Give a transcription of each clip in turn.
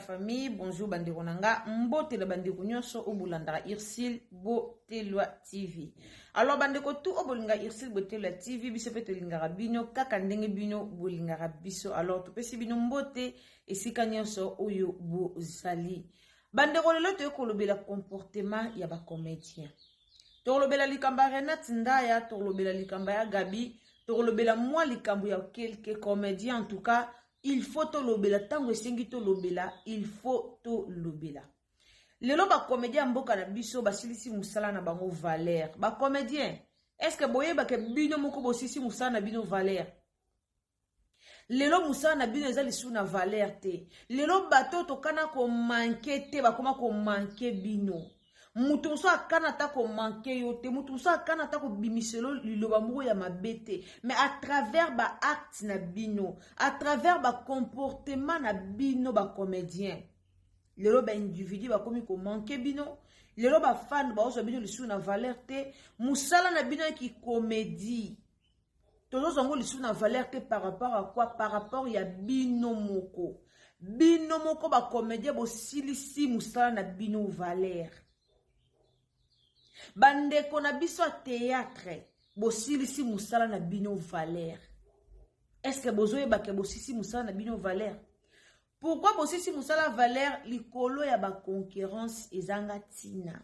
famille, bonjour bandeko nanga, mbote la bandeko nyonso obulandara Irsil Botelwa TV. Alors bandeko tout obulinga Irsil Botelwa TV, biso pe tolingara bino kaka ndenge bino bolingara biso. Alors topesi bino mbote esika nyonso oyo bozali. Bandeko lelo tokolobela comportement ya ba comédien. Tokolobela likamba Renat Ndaya, tokolobela likamba ya Gabi, tokolobela moi likambo ya quelques comédiens en tout cas. Il faut to lobela tango esengi to lobela, il faut to lobela. Lelo ba comédien mboka na biso basilisi musala na bango Valère. Ba comédien, est-ce que boyeba ke bino moko bosisi musala na bino Valère? Lelo musala na bino ezali su na Valère te. Lelo bato to kana ko manke te bakoma ko manke bino. Mutu muso akana ta ko manke yo te, mutu muso akana ta ko bimiselo liloba moko ya mabete, mais à travers ba acte na bino, à travers ba comportement na bino ba comédien. Lelo ba individu ba komi ko manke bino, lelo ba fan ba ozo bino lisu na Valère te, musala na bino ki comédie. Tozo zongo lisu na Valère te par rapport à quoi? Par rapport ya bino moko. Bino moko ba comédien bo silisi musala na bino Valère. Bandeko na biso a théâtre, bosilisi musala na bino Valère. Est-ce que bozoye ba ke bosisi musala na bino Valère? Pourquoi bosisi musala Valère likolo ya ba concurrence ezanga tina?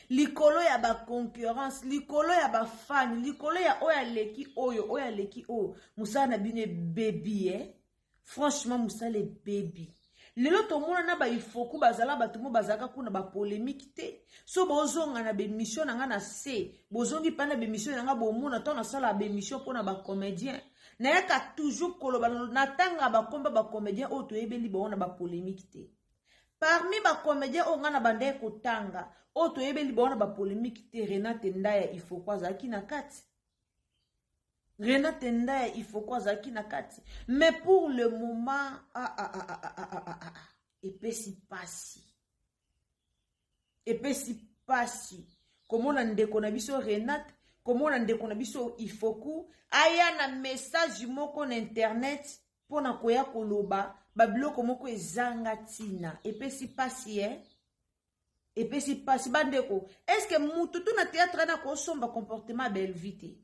Likolo ya ba concurrence, likolo ya ba fan, likolo ya oya leki oyo, musala na bino baby Franchement musala baby. Lelo to mona na ba ifoku bazala batumo bazaka kuna ba polémique te. So bozonga na be mission nga na se, bozongi pana be mission nga bomona to na sala be mission pona ba comédien. Na yaka toujours koloba na tanga ba komba ba comédien o to ebeli bona ba polémique te. Parmi ba comédien o nga na bande ko tanga, o to ebeli bona ba polémique te. Renat Ndaya ifoku azaki na kati. Renat Ndaya il faut quoi zaki na kati. Mais pour le moment epesi pasi comment on ndeko na biso Renat, comment on ndeko na biso ifoku aya na message moko na internet pona koya koloba ba biloko moko ezanga tina epesi pasi epesi pasi bandeko. Est-ce que mutu tu na théâtre na ko somba comportement belle vite?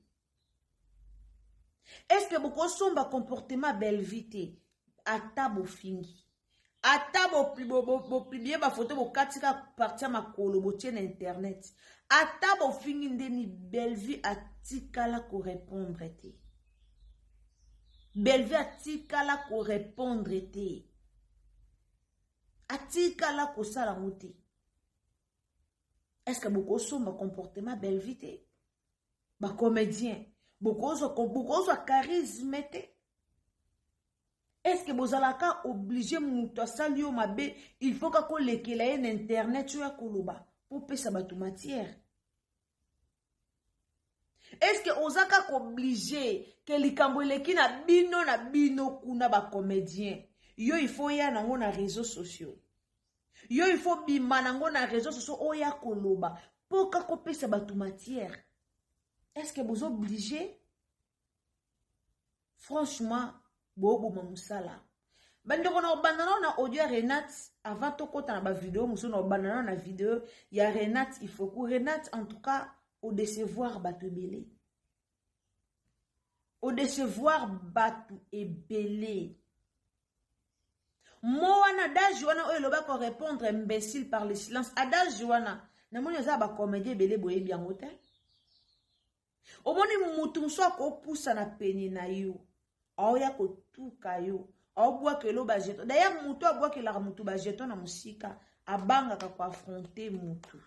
Est-ce que beaucoup somba comportement belle vite? Ata bo fingi. Ata bo publier ba photo bo katika partia makolo bo tien internet. Ata bo fingi ndeni belle vie atikala ko répondre te. Belle vie atikala ko répondre te. Atikala ko sala muti. Est-ce que beaucoup somba comportement belle vite? Ba comédien beaucoup de charisme. Est-ce que vous allez obligé de saluer mabe? Il faut que vous ayez un internet pour payer sa matière. Est-ce que vous allez obligé que les Cambouileki na bino kuna ba comédien? Yo il faut y aller na réseaux sociaux. Yo il faut bima na réseaux sociaux oya koloba pour que vous paye sa matière. Est-ce que vous êtes obligé? Franchement, bobo mamusala. Bandeko na banana na audio Renat avant to kota na ba vidéo muso na banana na vidéo ya Renat il faut que Renat en tout cas au décevoir batu belé. Au décevoir batu et belé. Moana da Joana oyo loba ko répondre imbécile par le silence. Ada Joana na moni za ba comédien belé boye bien hôtel. Omoni mutu mso ko poussa na peni na yo. Aoya ko tuka yo. Aobwa ke lo ba jeton. D'ailleurs mutu abwa ke la mutu ba jeton na musika abanga ka ko affronter mutu.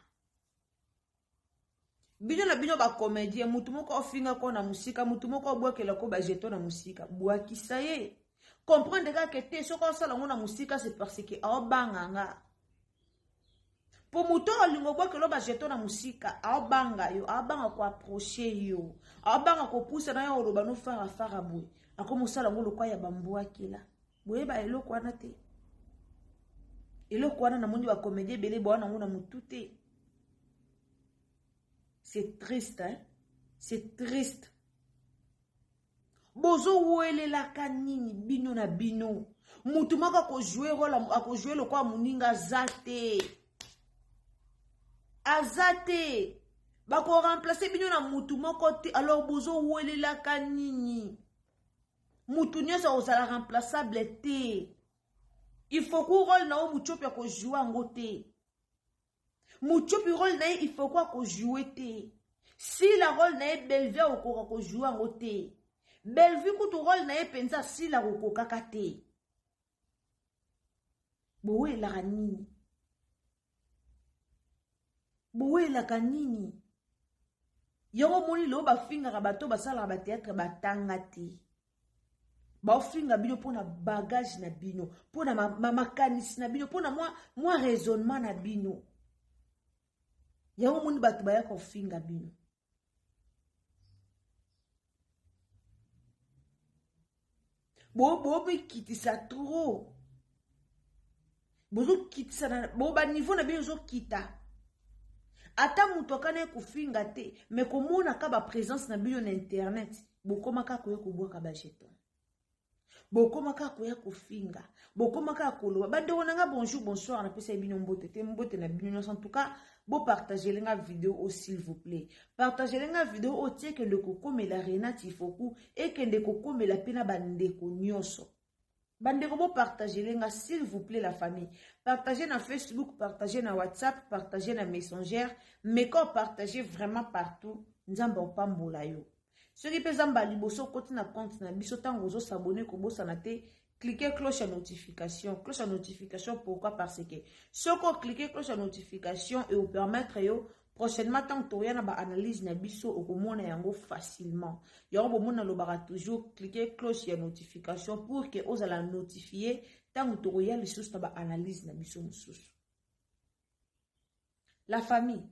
Bino na bino ba comédien mutu moko ofinga ko na musika mutu moko abwa ke la ko ba jeton na musika. Bwa kisaye. Comprendre que te soko sala ngona musika c'est parce que aobanga nga. Pour muto olingo bwa ke lo ba jeton na musika aobanga yo abanga ko approcher yo abanga ko poussa na yo roba no fara boy ako musala ngolo kwa ya bambwa kila boye ba eloko wana te eloko wana na mundi ba comédie belé bwana ngona mutute. C'est triste hein, c'est triste. bozo welelaka nini bino na bino mutu moko akojouer lokwa muninga azate bako remplacer bino na mutu moko te alors bozo welelaka nini mutu nyonso ozala remplaçable te il faut que rôle na o muchopi akojouer yango te muchopi rôle na ye il faut quoi akojouer te si la rôle na ye Bellevue okoka akojouer yango te Bellevue kutu rôle na ye penza si la okokaka te bowelaka nini bowelaka nini yango moni leo bafingaka bato basalaka bateatre batanga te baofinga bino mpona bagage na bino mpona makanisi na bino mpona mwa raisonnement na bino yango moni bato bayaka kofinga bino bobikitisa trop bozokitisa baniveau na bino ozokita ata mutu akana ye kofinga te me komonaka baprésence na bino na internet bokomaka koya kobwaka bajeton bokomaka koya kofinga bokomaka koloba bandeko nanga bonjour bonsoir napesa bino mbote te mbote na bino nyonso en tout cas bopartage lenga vidéo s'il vous plaît partage lenga vidéo otie kende kokomela Renate Ifoku ekende kokomela pena bandeko nyonso bandeko bopartage lenga s'il vous plaît la famille partagez na Facebook partagez na WhatsApp partagez na Messenger mais quand partagez vraiment partout nzamba opambola yo soki pe zamba liboso koti na compte na biso tango ozo s'abonner ko bosana te cliquez cloche à notification. Cloche à notification, pourquoi? Parce que ce qu'on cliquez cloche à notification et vous permettre yo prochainement tant que tu as une analyse na biso au komona yango facilement. Yango bomona lobara toujours cliquer cloche à notification pour que vous allez notifier tant que tu as les choses na analyse na biso mususu. La famille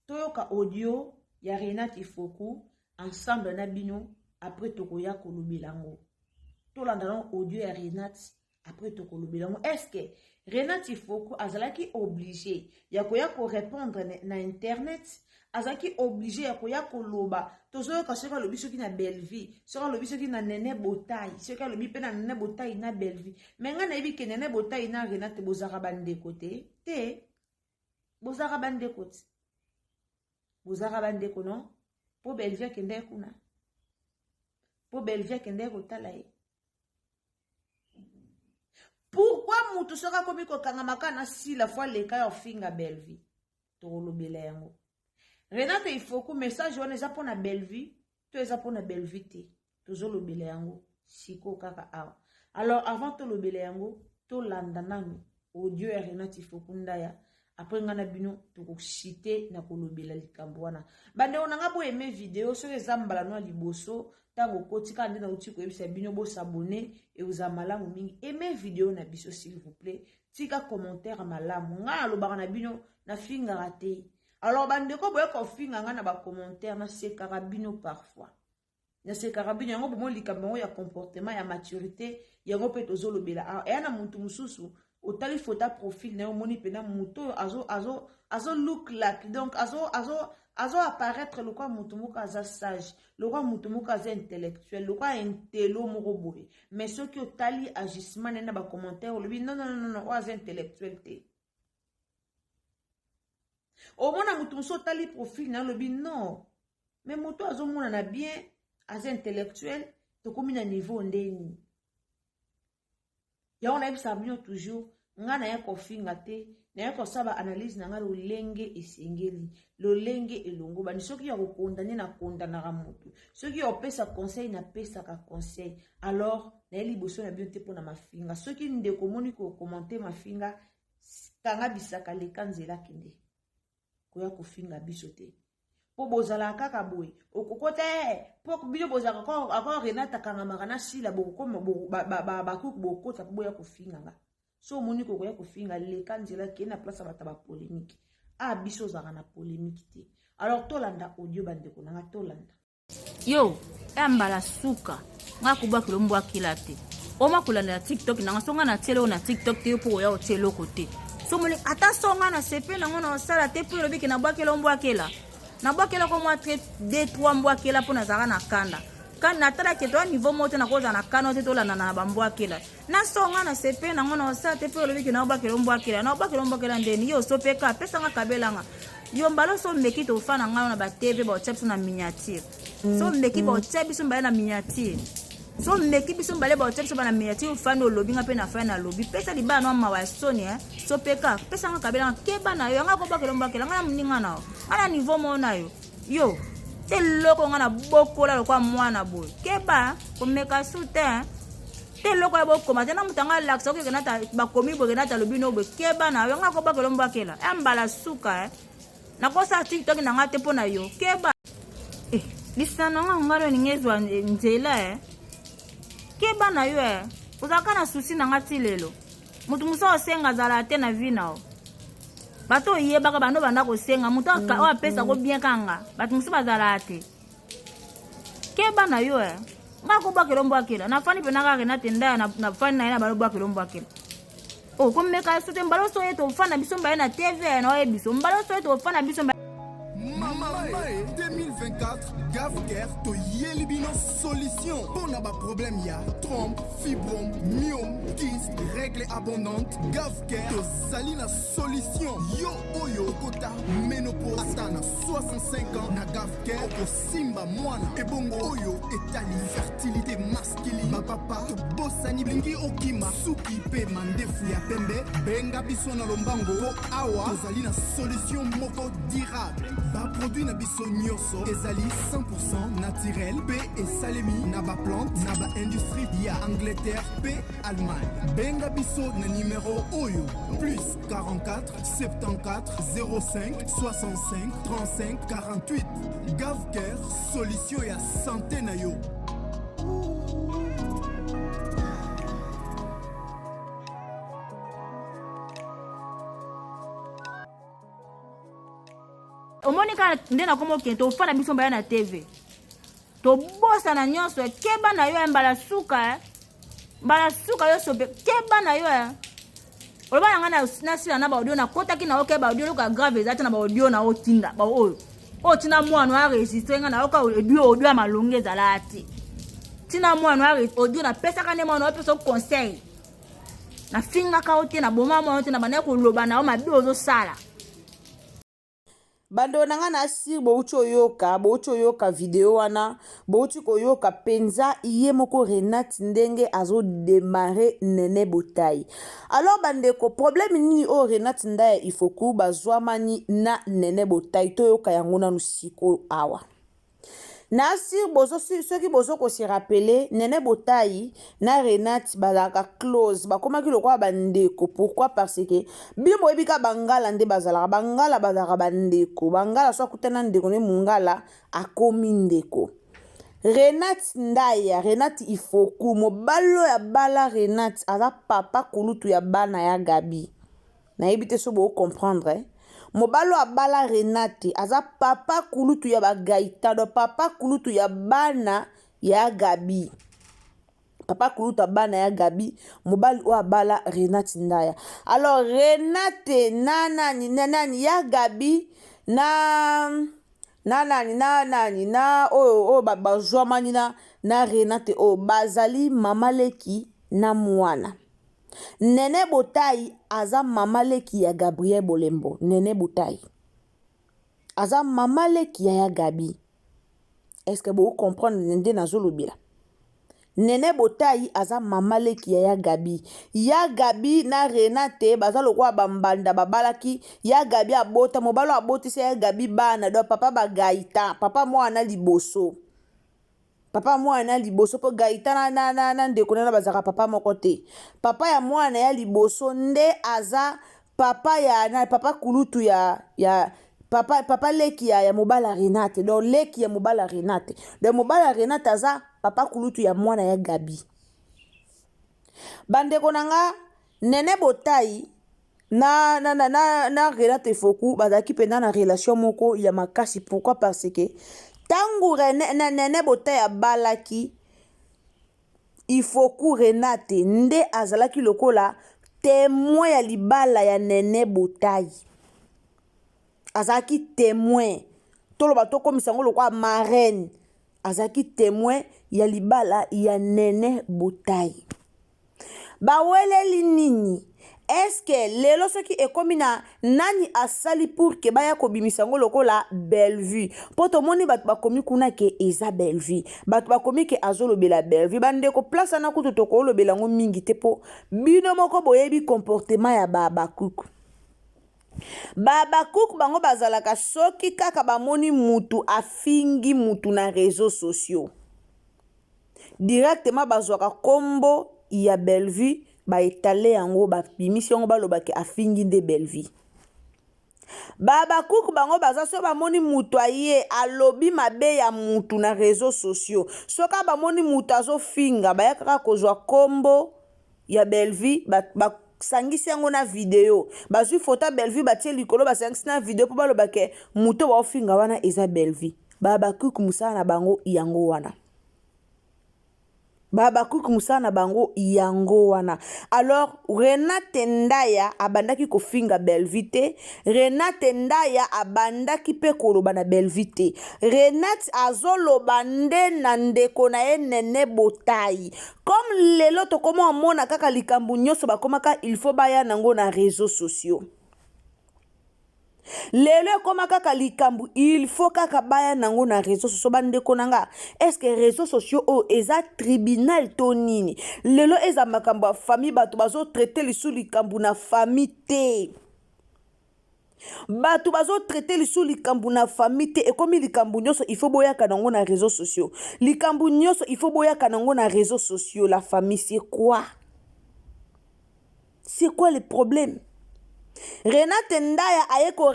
toyoka audio ya Renate Ifoku ensemble na bino après tokoya kolobelango. Tout l'endroit audio et Renate après tout kolobelango. Est-ce que Renate Ifoku azalaki obligé ya koya ko répondre na internet azalaki obligé ya koya koloba tozo ka soka lobi soki na Bellevue soka lobi soki na Nene Botai soka lobi pe na Nene Botai na Bellevue mais nga na yebi ke Nene Botai na Renate bozaka bande côté te bozaka bande côté bozaka bande ko non po Bellevue kende kuna po Bellevue kende ko talaye. Pourquoi mutu soka komi ko kangamaka na si la fois le cas ofinga Bellevue to lobela yango Renate Ifoku message wana eza pona Bellevue to eza pona Bellevue te tozo lobela yango siko kaka awa. Alors avant to lobela yango to landa nanu audio ya Renate Ifoku ndaya après ngana bino to ko citer na ko lobela likambo wana bande onanga bo aimer vidéo so ezambala no liboso tango kotika ndina uti ko ebisa bino bo s'abonner et vous amalamu mingi aimer vidéo na biso s'il vous plaît tika commentaire malamu nga lobaka na bino na finga raté. Alors bande ko boya ko finga nga na ba commentaire na se karabino parfois na se karabino yango bomo likambo ya comportement ya maturité yango pe tozo lobela e na muntu mususu otali photo profil na moni pena muto azo look like donc azo apparaître le quoi mutu moko aza sage le quoi mutu moko aza intellectuel le quoi intello moko boye mais ceux qui otali agissement na ba commentaire le non aza intellectuel te au mona mutu muso otali profil na le non mais mutu azo mona na bien aza intellectuel to komi na niveau ndeni ya on a bien toujours nga na ya kofinga te na ya kosaba analyse na nga lo lenge esengeli lo lenge elongo bani soki ya kokondane na kondana mutu soki ya opesa conseil na pesa ka conseil alors na eli boso na bien te pona mafinga soki ndeko moni ko commenter mafinga kanga bisaka le kanzela kende ko ya kofinga biso te po bozala kaka boy okokote po bino bozaka ko akor Renate kanga makana sila bokoma bakuk bokota po ya kofinga nga so moni ko ya kofinga le kanzela kena place bata ba polémique biso zaka na polémique te. Alors tolanda audio bande ko nga tolanda yo ambala suka nga kubwa kilombo akila te oma kulanda TikTok na songa na tele na TikTok te po ya otelo kote so moni ata songa na sepe na ngona sala te po lobi ke na bwa kilombo akela na bwa kela ko mwa 2-3 mbwa kela po na zaka na kanda kan na tala ke to niveau moto na koza na kano te to la na bambwa kila na songa na sepe na ngona sa te pe lobi ke na ba ke lombwa kila ndeni yo so pe ka pesa nga kabelanga yo mbalo so meki to fana nga na ba TV ba chapsu na miniature so meki ba chapi so mbale na miniature so meki biso mbale ba chapsu ba na miniature fana lobi nga pe na fana lobi pesa di ba no ma wa soni so pe ka pesa nga kabelanga ke ba na yo nga ko ba ke lombwa kila nga mninga na ana niveau mo na yo te loko nga na bokola lokwa mwana boy keba komeka sute te loko ya bokoma te na mutanga laksa oke kenata bakomi boke nata lobi no boy keba na yo nga ko bakelo mbakela mbala suka na kosa TikTok na nga te pona yo keba lisana nga ngaro ningezwa nzela keba na yo uzaka na susi na nga tilelo mutu muso osenga zala te na vina bato yebaka bando banda kosenga mutu wa pesa ko bien kanga batu musu bazala ate keba na yo nga ko bakelo mbakela na fani pena ka na tenda na fani na balo bakelo mbakela ko meka sote mbalo so yeto fana biso mbaye na TV na oyebiso mbalo so yeto fana biso Mama 2024 Gavker to Yelibino solution. Pour n'a pas problème ya trompe, fibrome, myome, kyste, règles abondantes. Gavker to Salina solution. Yo oyo kota ménopause atana 65 ans na Gavker ko simba mwana ebongo oyo etali fertilité masculine. Ma papa to bosani blingi okima suki pe mandefu ya pembe benga biso na lombango po awa to Salina solution moko durable. Ba produit na biso nyoso ezali 100% naturel pe esalemi na ba plante na ba industrie ya Angleterre pe Allemagne. Benga biso na numéro oyo plus 44 74 05 65 35 48. Gavker solution ya santé na yo. Omonika ndena komo kento fana biso mbaya na TV to bosa na nyonso keba na yo mbala suka yo sope keba na yo oloba ngana na sila na ba audio na kota ki na okeba audio ka grave zata na ba audio na otinda ba oyo tina mwana wa registre ngana oka audio amalonge zalati tina mwana wa audio na pesa kane mwana opesa conseil na finga ka ote na boma mwana ote na bana ko loba na o mabi ozo sala bando nanga na sir bouti oyoka video wana bouti koyoka penza iye moko Renate ndenge azo démarrer Nene Botai. Alors bandeko problème nini o Renate ndaya ifoku bazwamani na Nene Botai toyoka yango na nusiko awa. Na sir bozo soki bozo ko se rappeler Nene Botai na Renate bazaka close bakomaki lokwa bandeko. Pourquoi? Parce que bimbo ebika bangala nde bazala bangala bazaka bandeko bangala so kutana ndeko ne mungala akomi ndeko. Renate ndaya Renate ifoku mobalo ya bala Renate aza papa kulutu ya bana ya Gabi na ebite so bo comprendre mobalo abala Renate aza papa kulutu ya bagaita do papa kulutu ya bana ya Gabi papa kulutu bana ya Gabi mobali o abala Renate ndaya. Alors Renate nani ya Gabi na bazwamani na Renate o bazali mama leki na mwana. Nene Botai aza mama leki ya Gabriel Bolembo. Nene Botai aza mama leki ya Gabi. Est-ce que vous comprenez nende na zolobila? Nene Botai aza mama leki ya Gabi. Ya Gabi na Renate bazalo kwa bambanda babalaki ya Gabi abota mobalo aboti se ya Gabi bana do papa bagaita papa mwana liboso. Papa mwana liboso po gaita na ndeko na bazaka papa moko te. Papa ya mwana ya liboso nde aza papa ya na papa kulutu ya papa leki ya mobala Renate. Donc leki ya mobala Renate. Donc mobala Renate aza papa kulutu ya mwana ya Gabi. Bandeko nanga Nene Botai na Renate foku bazaki pena na relation moko ya makasi. Pourquoi? Parce que tangu Nene Botai ya balaki ifoku Renate nde azalaki lokola témoin ya libala ya Nene Botai. Azalaki témoin toloba to komisa ngo lokwa marraine azaki témoin ya libala ya Nene Botai. Baweleli nini? Est-ce que lelo soki ekomi na nani asali pour que baya kobimisa ngo lokola Bellevue? Poto moni batu bakomi kuna ke eza Bellevue. Batu bakomi ke azolobela Bellevue. Bandeko place na kutu toko lobela ngo mingi te po bino moko boyebi comportement ya Baba Cook. Baba Cook bango bazalaka soki kaka bamoni mutu afingi mutu na réseaux sociaux. Directement bazwaka kombo ya Bellevue ba etale yango ba bimisi yango baloba ke afingi nde Bellevue. Baba Cook bango baza so bamoni mutu aye alobi mabe ya mutu na réseaux sociaux. Soka bamoni mutu azofinga baya kaka kozwa kombo ya Bellevue ba sangisi yango na video. Bazwi photo Bellevue batie likolo ba sangisi na video po baloba ke mutu ba ofinga wana eza Bellevue. Baba Cook musala na bango yango wana. Baba Cook musana bango yango wana. Alors Renate Ndaya abandaki kofinga Bellevue te. Renate Ndaya abandaki pe koloba na Bellevue te. Renate azoloba nde na ndeko na ye Nene Botai. Comme lelo tokoma mona kaka likambu nyonso bakomaka il faut baya nango na réseaux sociaux. Lelo koma kaka likambu il faut kaka baya nango na réseaux sociaux bandeko nanga. Est-ce que réseaux sociaux o eza tribunal to nini? Lelo eza makambo ya famille bato bazo traiter lisu likambu na famille te. Bato bazo traiter lisu likambu na famille te ekomi likambu nyonso il faut boyaka nango na réseaux sociaux. Likambu nyonso il faut boyaka nango na réseaux sociaux. La famille c'est quoi? C'est quoi le problème? Renate Ndaya aye ko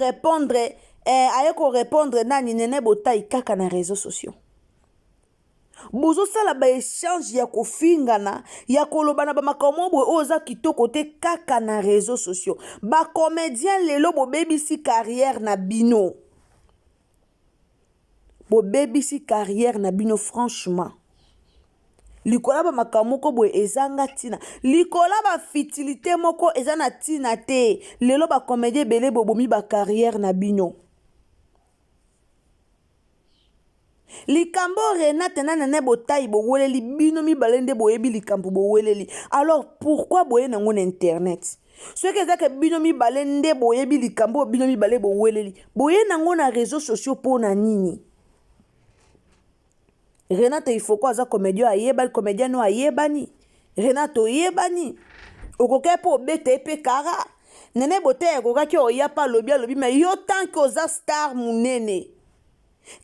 répondre nani Nene Botai kaka na réseaux sociaux. Bozo sala ba échange ya kofingana ya kolobana ba makambo bo oza kitoko te kaka na réseaux sociaux. Ba comédien lelo bo bebisi carrière na bino. Bo bebisi carrière na bino franchement. Likola ba makamoko boye ezanga tina. Likola ba fitilité moko ezana tina te. Lelo ba comédien belé bobomi ba carrière na bino. Likambo Renate na Nene Botai bo weleli bino mi balende boyebi likambo bo weleli. Alors pourquoi boye nango na internet? Ce que ezaka bino mi balende boyebi likambo bino mi balé bo weleli. Boye nango na réseaux sociaux po na nini? Renate il faut quoi za comédien ayeba comédien no ayebani. Renate oyebani. Okoke po bete pe kara. Nene Botai okokaki oya pa lobi mais yo tant que oza star munene.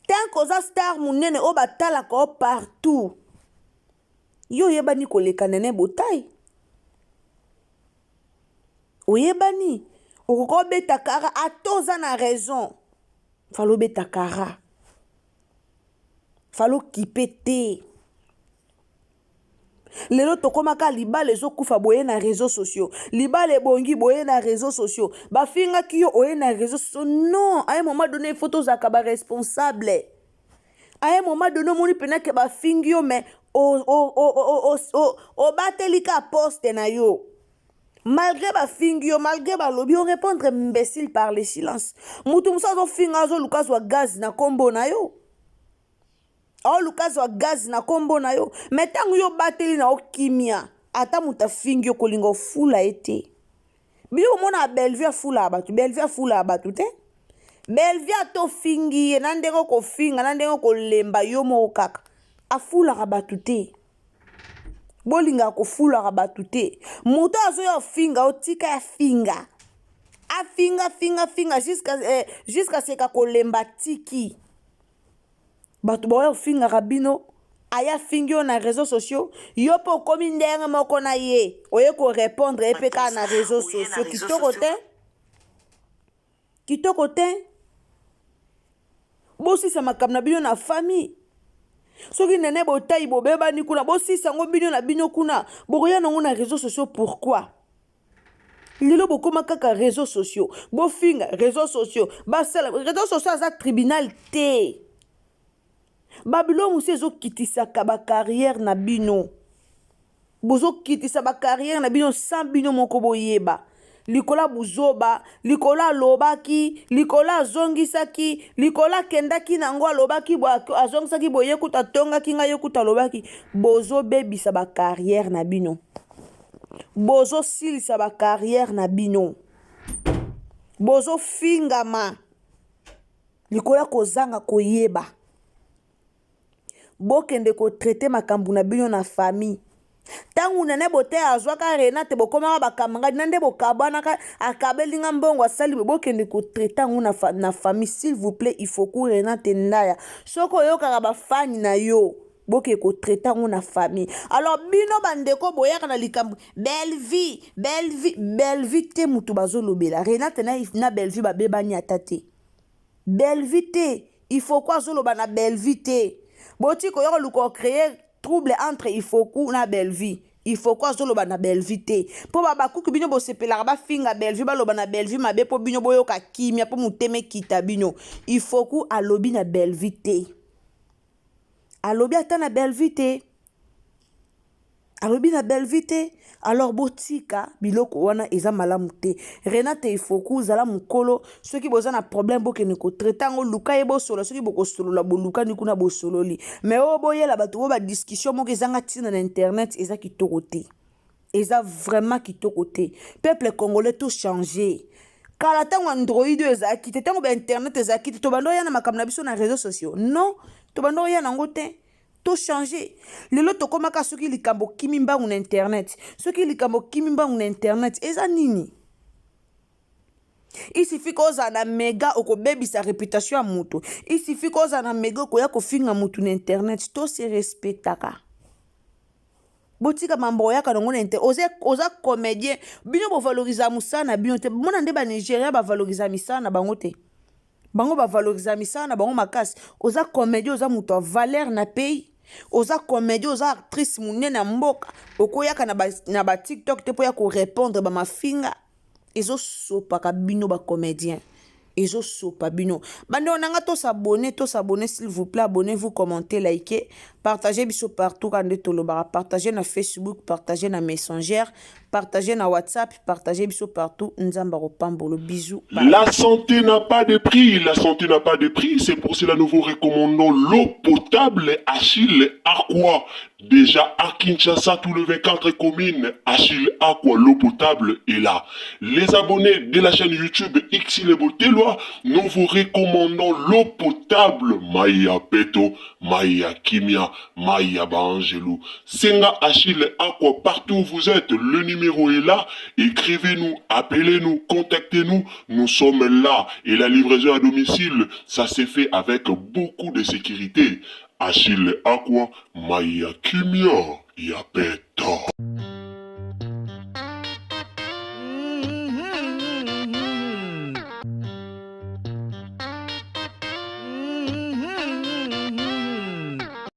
Tant que oza star munene o batala ko partout. Yo yebani koleka Nene Botai. Oyebani. Okoko beta kara atoza na raison. Falo beta kara. Falo kipete. Lelo tokomaka libale ezokufa boye na réseaux sociaux. Libale bongi boye na réseaux sociaux. Bafinga kiyo oye na réseaux sociaux. Non, à un moment donné, il faut tous akaba responsable. À un moment donné, moni pena ke bafingi yo mais o batelika poste na yo. Malgré bafingi yo, malgré balobi, on répondre imbécile par le silence. Mutu musa zo finga zo lukas wa gaz na kombo na yo. Oh Lucas wa gaz na kombo na yo. Metangu yo bateli na okimia. Ata muta fingi yo kolingo fula ete. Biyo mona Bellevue fula abatu. Bellevue fula abatu te. Bellevue to fingi ye. Nandego ko finga. Nandego ko lemba yo mo kaka. A fula abatu te. Bolinga ko fula abatu te. Muta azo yo finga. Otika ya finga. A finga. Jusqu'à seka ko lemba tiki. Batu boya finga rabino aya fingio na réseaux sociaux yo po komi ndenge moko na ye oye ko répondre epeka na réseaux sociaux kitoko te bosi sa makam na bino na famille soki Nene Botai bobeba ni kuna bosi sango bino na bino kuna boya nango na réseaux sociaux pourquoi lelo bokoma kaka réseaux sociaux bo finga réseaux sociaux basala réseaux sociaux za tribunal te. Babylon muse zo kitisa ba carrière na bino. Bozo kitisa ba carrière na bino sans bino moko boyeba. likola buzoba, likola alobaki, likola azongisaki, likola akendaki nango alobaki azongisaki boye kuta tongaki ngai ye kuta alobaki. Bozobebisa bacarrière na bino, bozosilisa bacarrière na bino, bozofingama likola kozanga koyeba. Bokende kotraite makambo na bino na famille. Tangu nene bote azwaka Renate bokomaka bakamanga nande bokabanaka akabelinga mbongo asali bokende kotraite yango na famille. S'il vous plaît, il faut que Renate ndaya soko oyokaka bafani na yo boke kotraite yango na famille. Alors bino bandeko boyaka na likambo belle vie te mutu bazolobela. Renate na belle vie babebani ata te. Belle vie te, il faut quoi azoloba na belle vie te. Boti koyoko luko créer trouble entre il faut que na belle vie. Il faut quoi zoloba na belle vie te. Po baba kuku bino bo sepela ba finga belle vie ba loba na belle vie mabe po bino boyoka kimia po muteme kita bino. Il faut que alobi na belle vie te. Alobi ata na belle vie te. Alobi na belle vie te. Alors botika biloko wana eza malamu te. Renate il faut que zala mukolo soki boza na problème bokene ko traitango luka yebo solo soki boko solo la boluka ni kuna bo sololi. Mais o boyela bato bo ba discussion moko ezanga tina na internet eza kitoko te. Eza vraiment kitoko te. Peuple congolais tout changé. Kala tango Android eza kite tango ba internet eza kite to bando yana makamna biso na réseaux sociaux. Non, to bando yana ngote. Tout changer. Lelo tokomaka soki likambo kimimba na internet. Soki likambo kimimba na internet eza nini? Il suffit koza na mega okobebisa réputation ya mutu. Il suffit koza na mega koya kofinga mutu na internet. To se respectaka. Botika mambo yaka nango na internet. Oza comédien. Bino bo valoriser musana bino te. Mona nde ba Nigeria ba valoriser misana bango te. Bango ba valoriser misana bango makasi. Oza comédien oza mutu a valeur na pays. Oza comédie, oza actrice munene na mboka. Okoyaka na ba TikTok te po ya ko répondre ba mafinga. Ezo sopaka bino ba comédien. Ezo sopa bino. Bande onanga to s'abonner s'il vous plaît, abonnez-vous, commentez, likez, partagez biso partout quand de tolobara, partagez na Facebook, partagez na Messenger, partagez na WhatsApp, partagez biso partout. Nzamba Pambolo, bisous. La santé n'a pas de prix, la santé n'a pas de prix, c'est pour cela nous vous recommandons l'eau potable Achille Aqua. Déjà à Kinshasa, tout le 24 communes, Achille Aqua, l'eau potable est là. Les abonnés de la chaîne YouTube Xile Boteloa, nous vous recommandons l'eau potable Maya Peto, Maya Kimia, Maya Bangelou. Senga Achille Aqua, partout où vous êtes, le numéro est là. Écrivez-nous, appelez-nous, contactez-nous. Nous sommes là. Et la livraison à domicile, ça s'est fait avec beaucoup de sécurité. Achille Aqua, Maya Kimia, Yapeto.